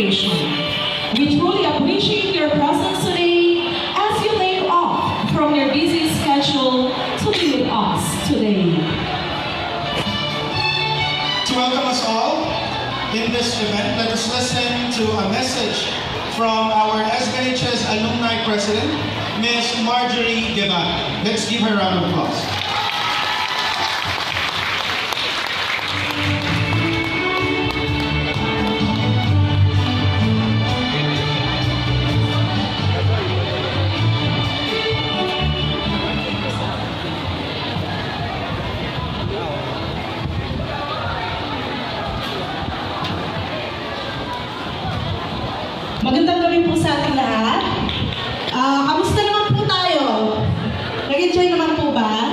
graduation. We truly appreciate your presence today as you take off from your busy schedule to be with us today. To welcome us all in this event, let us listen to a message from our SBNHS Alumni President, Ms. Marjorie Bato. Let's give her a round of applause. Magandang gabi po sa ating lahat. Kamusta naman po tayo? Nag-enjoy naman po ba?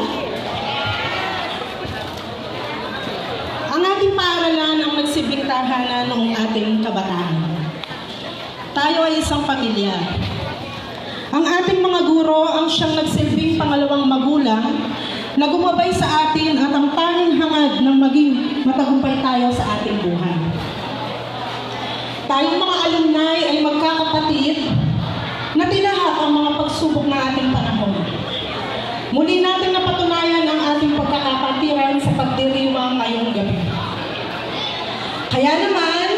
Ang ating paaralan ang nagsilbing tahanan ng ating kabataan. Tayo ay isang pamilya. Ang ating mga guro ang siyang nagsilbing pangalawang magulang na gumabay sa atin at ang tanging hangad ng maging matagumpay tayo sa ating buhay. Tayong mga alumni ay magkakapatid na tinahak ang mga pagsubok na ating panahon. Muli natin napatunayan ang ating pagkakapatiran sa pagdiriwang ngayong gabi. Kaya naman,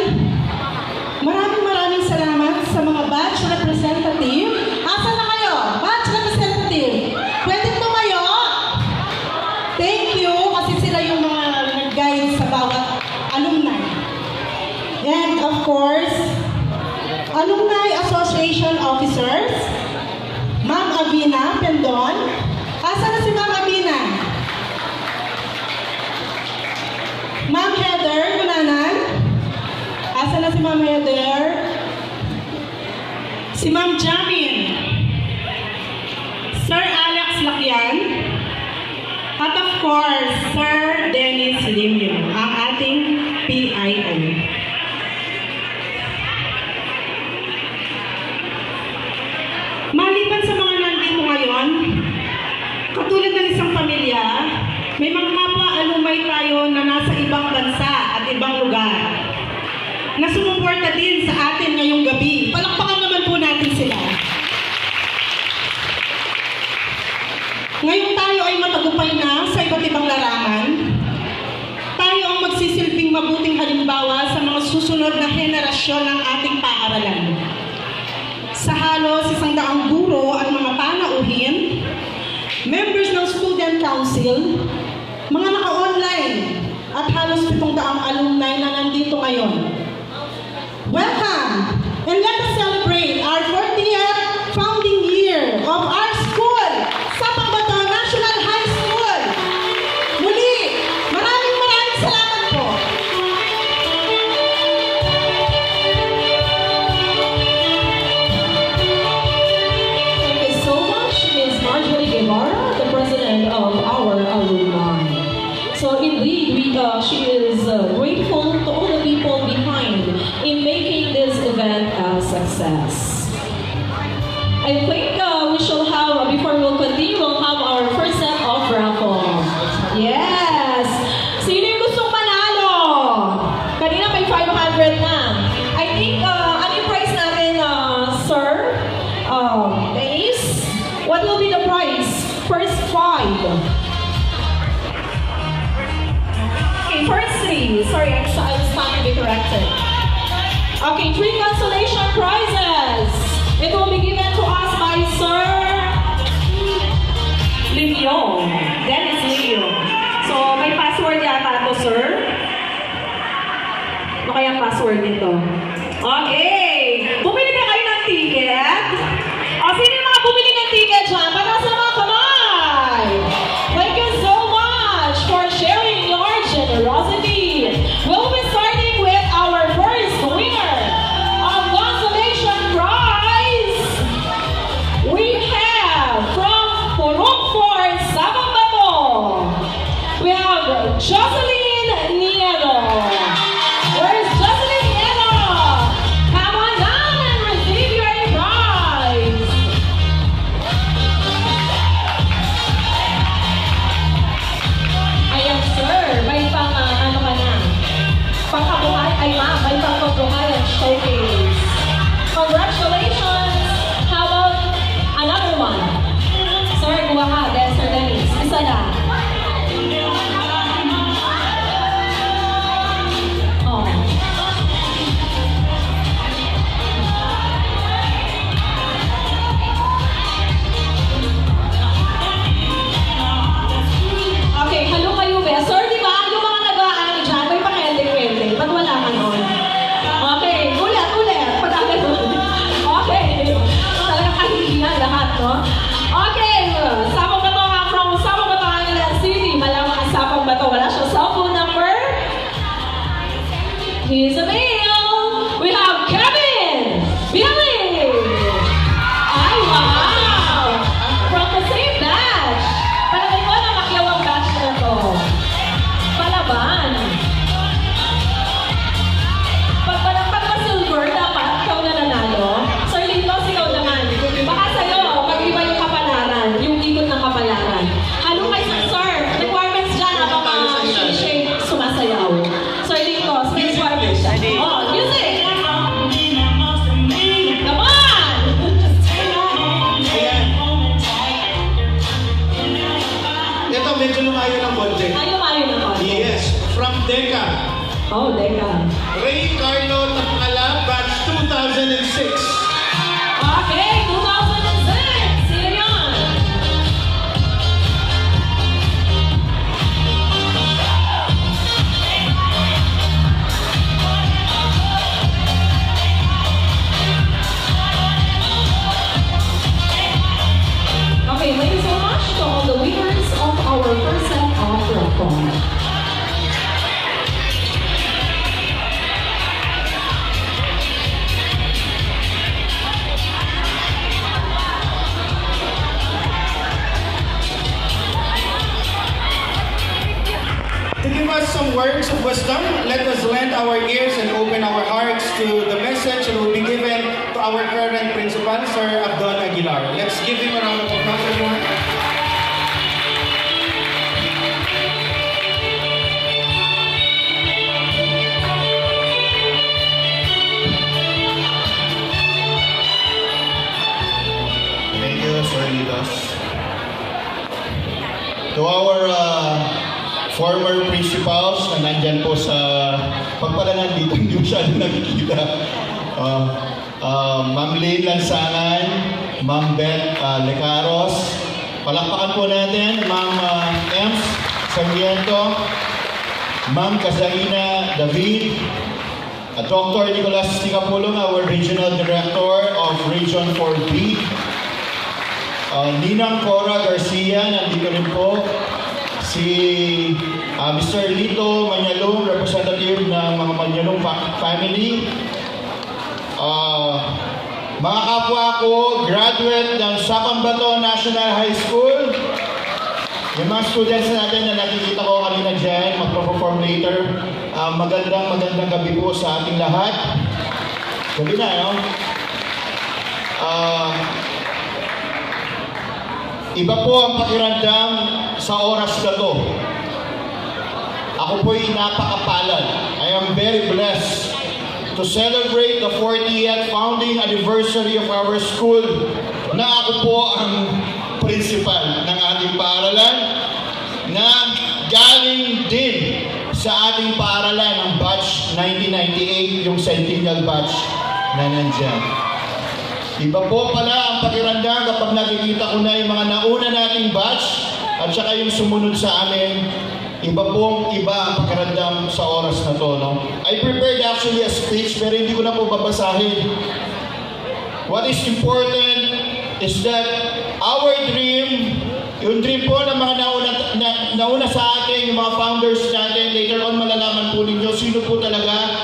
maraming salamat sa mga batch representative. Asa na kayo? Batch representative. Pwede tumayo? Thank you kasi sila yung mga nag-guide sa bawat alumni. And of course, Alumni Association Officers, Ma'am Avina Pendon. Asa na si Ma'am Avina? Ma'am Heather Gunanan. Asa na si Ma'am Heather? Si Ma'am Jamin. Sir Alex Lakyan. At of course, Sir Dennis Limyo, ang ating PIO. Maliban sa mga nandito ngayon, katulad ng isang pamilya, may mga kapwa alumni tayo na nasa ibang bansa at ibang lugar na sumuporta din sa atin ngayong gabi. Palakpakan naman po natin sila. Ngayon tayo ay matagumpay na sa iba't ibang larangan. Tayo ang magsisilbing mabuting halimbawa sa mga susunod na henerasyon ng ating paaralan. Sa halos 100 guro at mga panauhin, members ng Student Council, mga naka-online at halos 700 alumni na nandito ngayon. Welcome! And let us celebrate our 40th founding year of our school, Sapang Bato National High School. Muli, maraming salamat po. The president of our alumni. So indeed, she is grateful to all the people behind in making this event a success. I think we shall have, before we'll continue, we'll have our first set of raffle. Yes! Sino yung gustong manalo? Kanina may 500 na. I think, ano yung price natin, sir? Denise? What will be the price? First 5. Okay, first 3. Sorry, I was trying to be corrected. Okay, 3 consolation prizes. It will be given to us by Sir Limyo. Dennis Limyo. So, may password yata to, sir. Ano kaya ang password nito? Okay. Bumili ba kayo ng ticket? O, sino yung mga bumili ng ticket dyan? Pataas na mga kamay! Thank you so much for sharing your generosity. We'll be starting with our first winner of consolation prize. We have from Flores, Sapang Bato. We have Jocelyn Nieto. Where is Jocelyn Nieto? Come on down and receive your prize. Ayan, sir. May pang, ano ka na? Pangkabuhay, ay ma'am, may pangkabuhayan showcase. from DECA. Oh, teka. Ray Carlo Takala, batch 2006. Okay, 2006. Sino yun? Okay, thank you so much to all the winners of our first set of raffle. To give us some words of wisdom, let us lend our ears and open our hearts to the message that will be given to our current principal, Sir Abdon Aguilar. Let's give him a round of applause, everyone. Thank you, Sir Lidos. To our former principals na nandyan po sa pagpalanan dito, hindi masyado nakikita. Ma'am Lynn Lansangan, Ma'am Beth Lecaros, palakpakan po natin, Ma'am Ems Sarmiento, Ma'am Kazarina David, Dr. Nicolas Ticapulong, our Regional Director of Region 4B, Ninang Cora Garcia, nandito rin po. Si Mr. Lito Manyalong, representative ng mga Manyalong family. Mga kapwa ko, graduate ng Sapang Bato National High School. Yung mga students natin na nakikita ko kanina dyan, magpo-perform later. Magandang gabi po sa ating lahat. Gabi na, no? Iba po ang pakiramdam sa oras na to. Ako po'y napakapalad. I am very blessed to celebrate the 40th founding anniversary of our school na ako po ang principal ng ating paaralan na galing din sa ating paaralan ng batch 1998, yung centennial batch na nandyan. Iba po pala ang pakiramdam kapag nakikita ko na yung mga nauna nating batch at saka yung sumunod sa amin. Iba ang pakiramdam sa oras na to. No? I prepared actually a speech pero hindi ko na po babasahin. What is important is that our dream, yung dream po ng mga nauna sa atin, yung mga founders natin, later on malalaman po ninyo sino po talaga,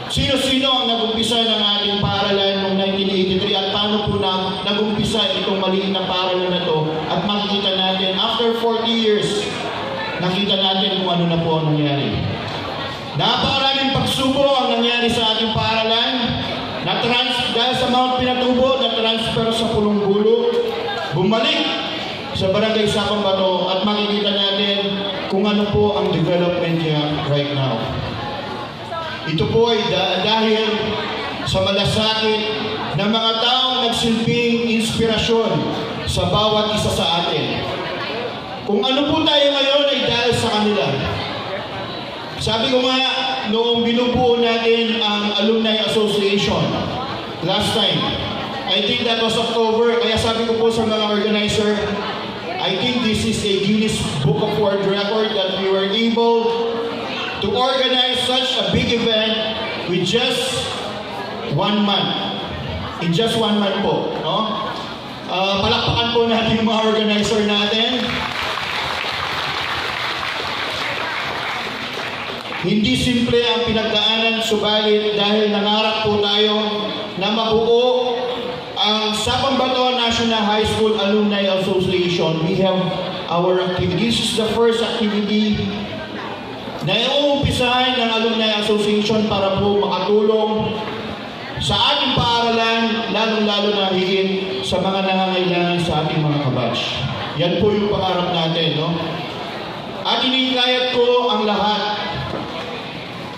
sino-sino ang nag-umpisa ng ating paaralan noong 1983 at paano po na nag-umpisa itong maliit na paaralan na to at makikita natin after 40 years nakita natin kung ano na po ang nangyari. Napakaraming pagsubok ang nangyari sa ating paaralan dahil sa Mount Pinatubo na-transfer sa Pulonggulo, bumalik sa Barangay Sapang Bato at makikita natin kung ano po ang development niya right now. Ito po ay dahil sa malasakit ng mga taong nagsilbing inspirasyon sa bawat isa sa atin. Kung ano po tayo ngayon ay dahil sa kanila. Sabi ko nga, noong binubuo natin ang Alumni Association last time, I think that was October, kaya sabi ko po sa mga organizer, I think this is a Guinness Book of World Record that we were able to organize such a big event with just 1 month. In just 1 month po. No? Palakpakan po natin yung mga organizer natin. Hindi simple ang pinagdaanan, subalit dahil nangarap po tayo na mabuo ang Sapang Bato National High School Alumni Association. We have our activity. This is the first activity na iuumpisahan ng Alumni Association para po makatulong sa ating paaralan, lalong-lalo na higit sa mga nangangailangan sa ating mga kabatch. Yan po yung pangarap natin, no? At inikayat ko ang lahat.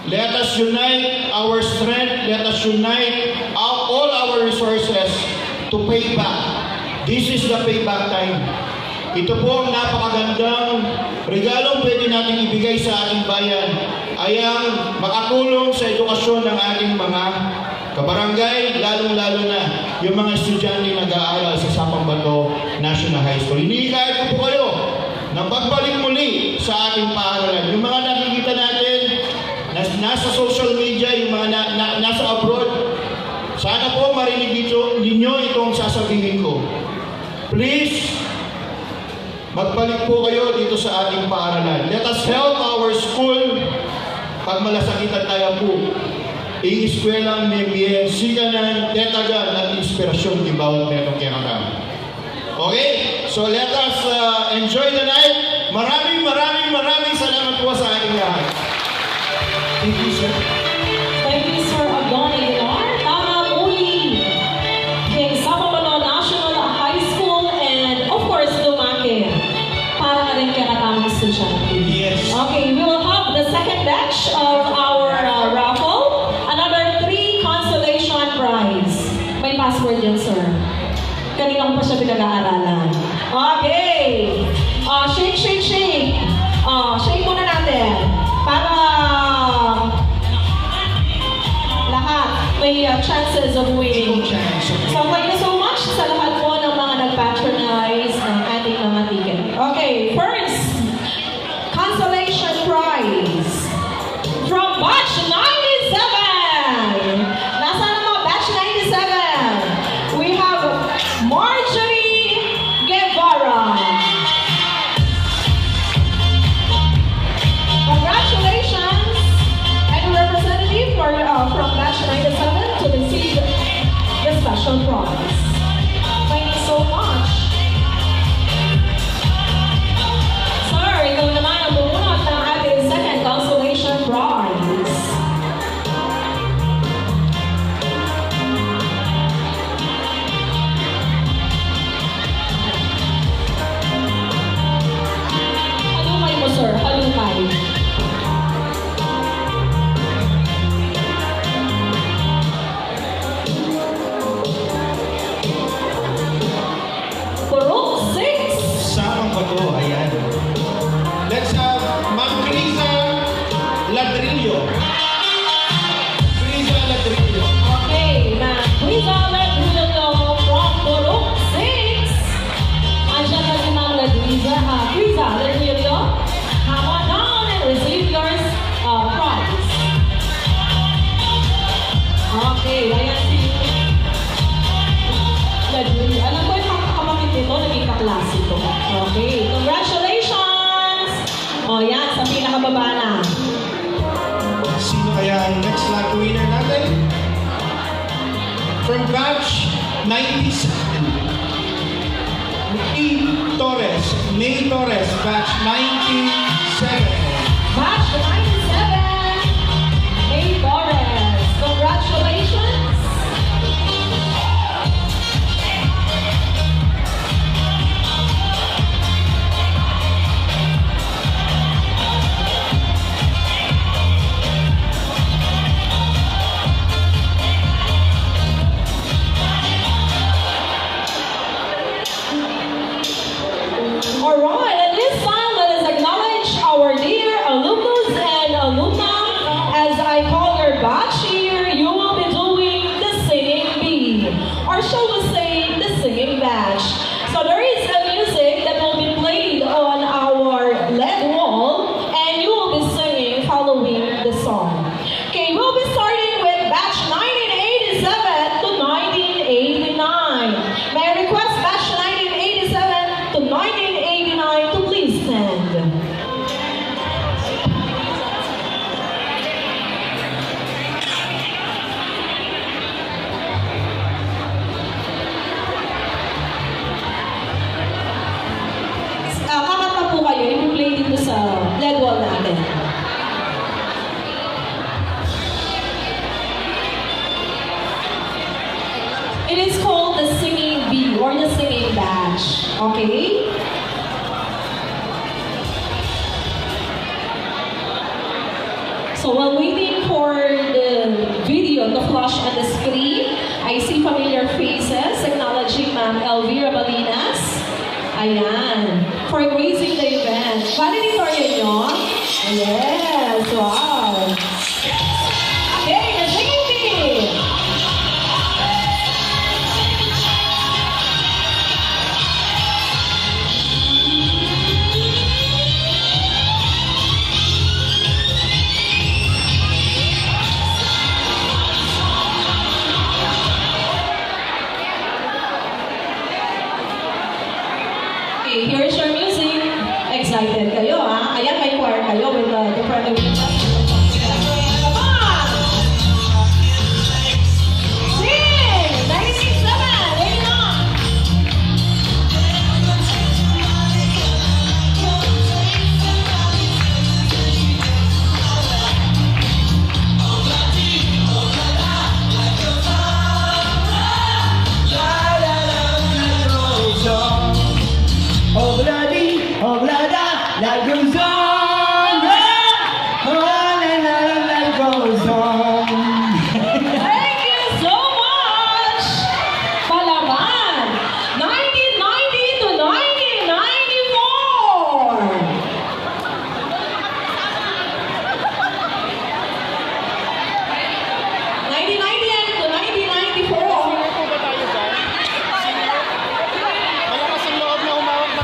Let us unite our strength, let us unite all our resources to pay back. This is the payback time. ito po ang napakagandang regalong pwede natin ibigay sa ating bayan ay ang makatulong sa edukasyon ng ating mga kabarangay, lalong-lalo na yung mga estudyante nag-aaral sa Sapang Bato National High School. Hinihikayat ko po kayo na pagbalik muli sa ating paaralan. Yung mga nakikita natin nasa social media, yung mga nasa abroad, sana po marinig ninyo itong sasabihin ko. Please, magbalik po kayo dito sa ating paaralan. Let us help our school. Pag malasakitan tayo po, i-eskwela may bien, sikanan, tetagan, at inspirasyon di bawat merong kinakam. Okay? So let us enjoy the night. Maraming salamat po sa ating lahat. Thank you, sir. Thank you, Sir Agoni Dinar. Tama muli kay Sapang Bato National High School and of course, Lumaki. Para na rin kaya katamang estudyante. Yes. Okay, we will have the second batch of our raffle. Another 3 consolation prize. May password yun, sir. Kanina ko pa siya pinag-aaralan. Okay. Shake. Shake muna natin. Para lahat may chances of winning. So thank you so much sa lahat po ng mga nag-patronize ng ating mga ticket. Okay, first, consolation prize from Batch 97! Nasaan ang mga Batch 97? We have Marjorie Guevara. Congratulations! And a representative from Batch 97 to receive the special prize. Thank you so much. Sir, ikaw naman ang bumunot ng ating second consolation prize. Halumay mo, sir. Halumay. Purok 6. Sapang Bato, ayan. Let's have Ma'am Criza Ladrillo. Criza Ladrillo. Okay, Ma'am Criza Ladrillo from Purok 6. Andiyan na si Ma'am Criza Ladrillo. Come on down and receive your prize. Okay, ayan si Ladrillo. Alam ko yung kapatid nito, naging kaklase ko. Okay, congratulations! O yan, sa pinakababa na. Sino kaya ang next lucky winner natin? From batch 97. May Torres, batch 97. Batch 97, May Flores. Congratulations! Alright, at this time, let us acknowledge our dear alumnus and alumna. As I call your batch here, you will be doing the singing bee, or shall we say, the singing batch. So there is a music that will be played on our LED wall, and you will be singing following the song. Okay, we'll be starting with batch 1987 to 1989. May I request batch 1987 to 1989 to please stand. Kakanta po kayo, i-play dito sa LED wall natin. It is called the singing bee or the singing batch. Okay? So while waiting for the video to flash on the screen, I see familiar faces acknowledging Ma'am Elvira Balinas. Ayan. For gracing the event. Valedictorian nyo? Yes. Wow. Okay, the singing team. Okay, here's your music. Excited kayo, ha? Ayan, may choir kayo with the front of the Come on! Sing! 967! Ready na! Life goes on, life goes on. Thank you so much! Palaman! 1990 to 1994! 1990 to 1994. Malakas ang loob na umawag ng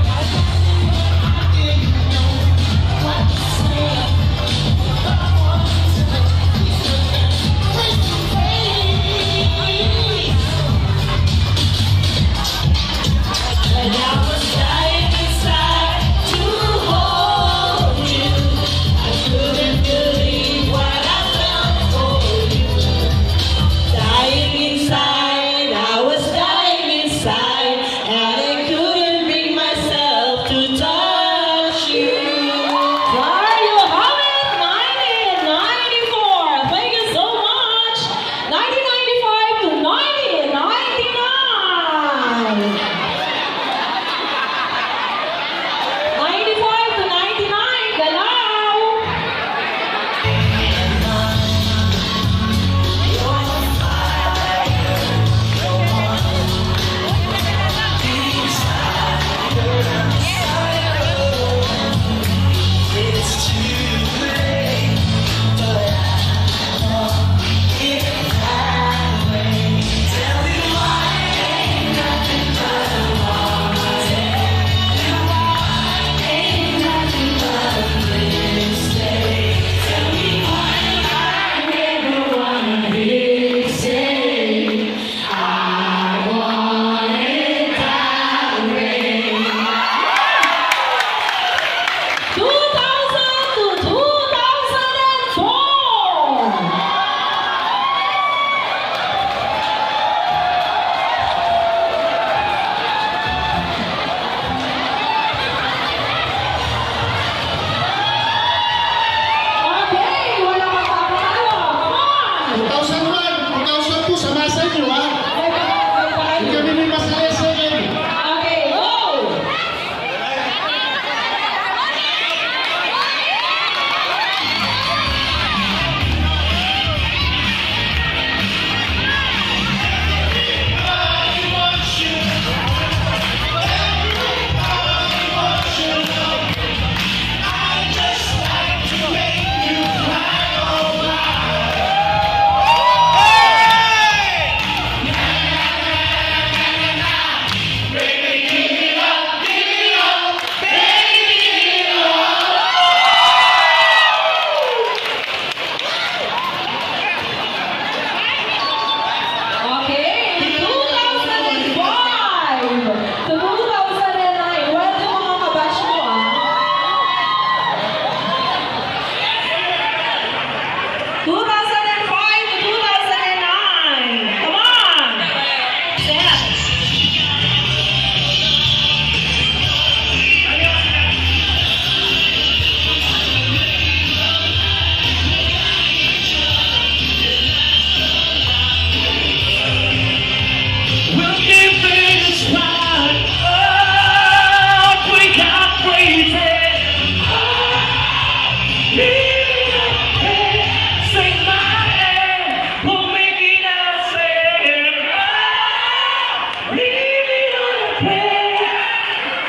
And I was dying inside to hold you. I couldn't believe what I felt for you. Dying inside, I was dying inside, and I couldn't bring myself to touch you. There you have it, 1994. Thank you so much. 1995 to 1999. 95 to 99, galaw!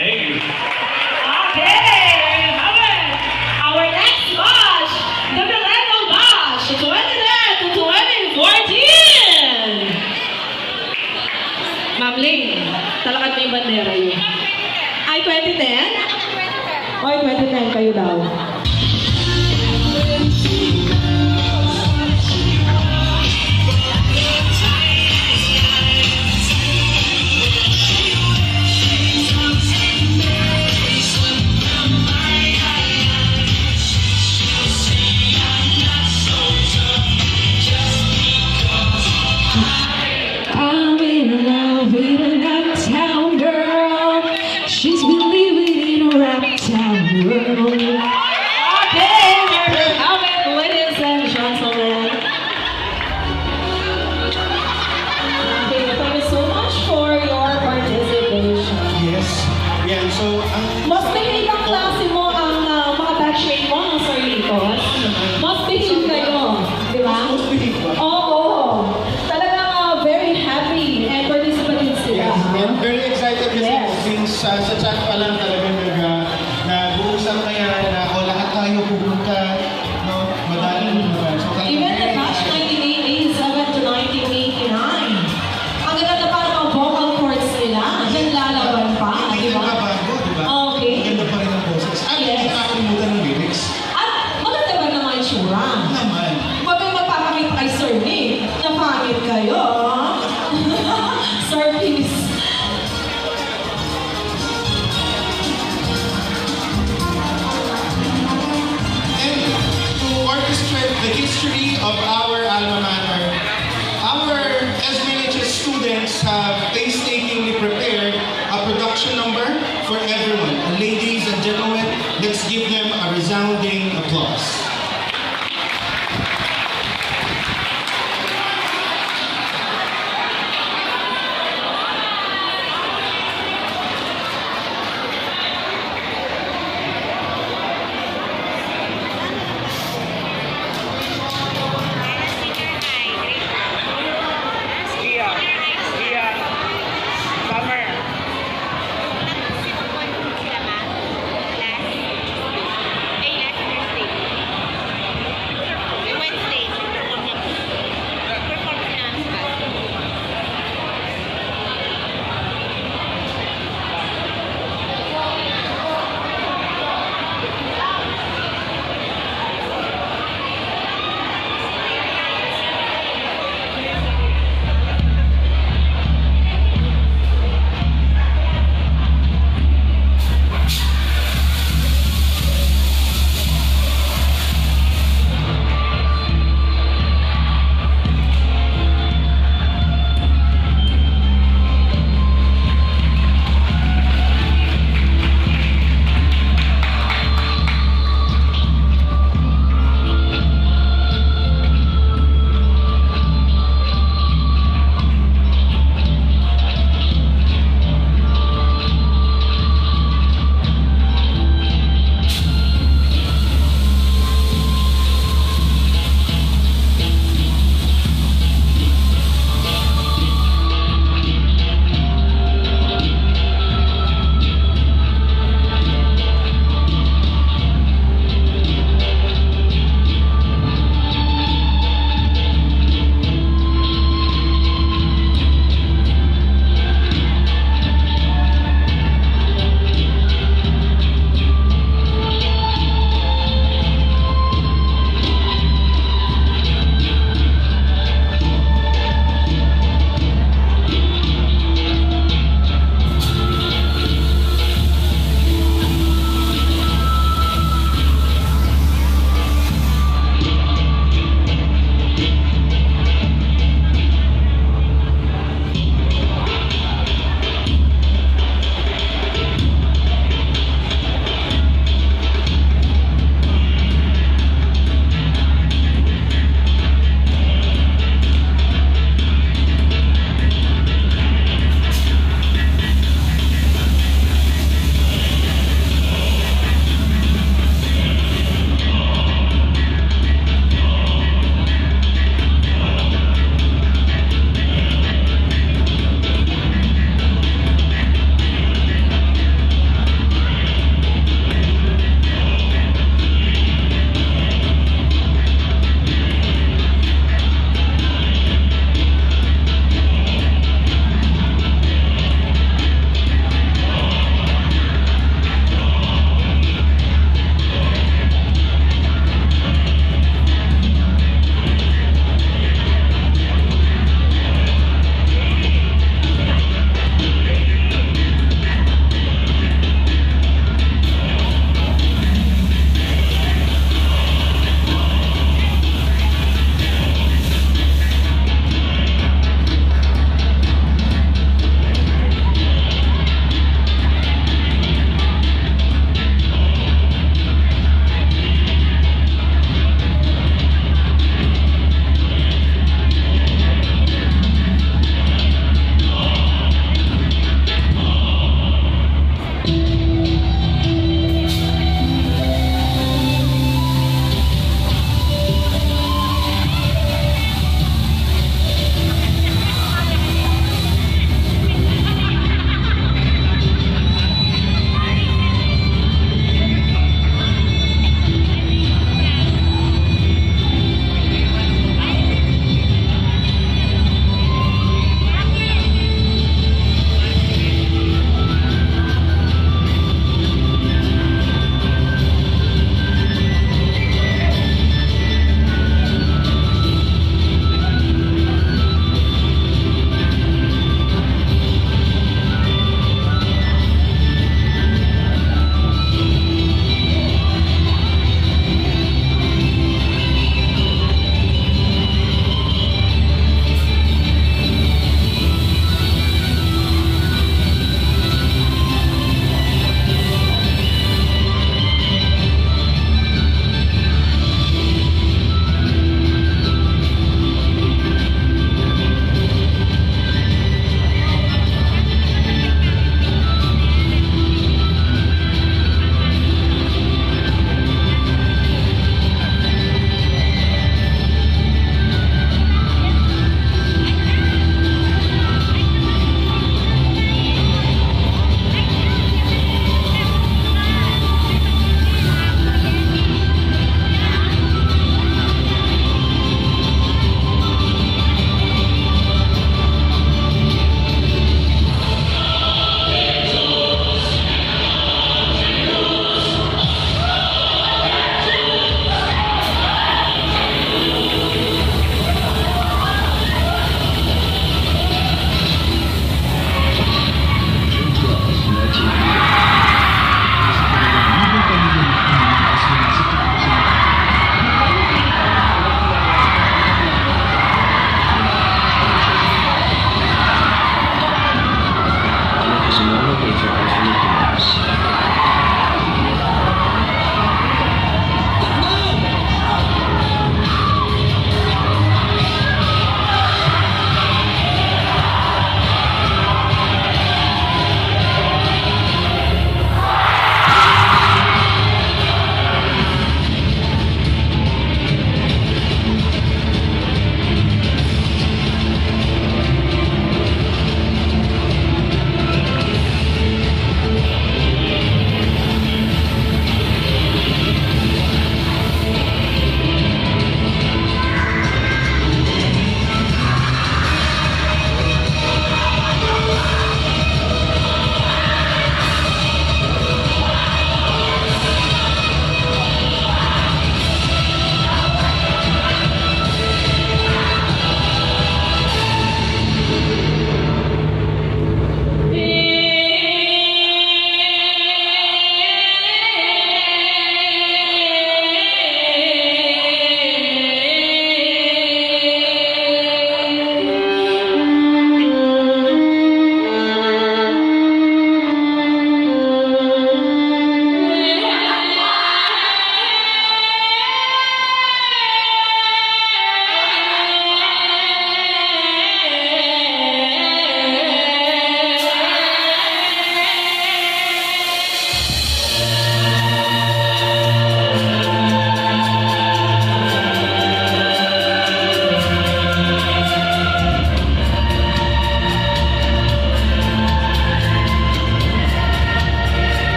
Thank kayo daw. I'm in love with an uptown girl. She's been living in a uptown world. Okay, okay, ladies and gentlemen. Okay, thank you so much for your participation. Yes. Yan, so, Mas may ibang klase mo ang mga batchmate mo, ang Sarlitos. Mas behave kayo, di ba? Oo. Talagang very happy and participative sila. yes, I'm very excited kasi Yes. since sa chat pa lang talaga nag-uusap na yan na lahat tayo pupunta, no? Madaling naman. So, talagang Even the very batch excited. 1987 to 1989. Ang ganda pa ng mga vocal cords nila. Naglalaban pa, Hindi di ba? nagbabago, di ba? Okay. Maganda pa rin ang boses. At Yes. hindi nakakalimutan ng lyrics. At maganda ba naman yung itsura?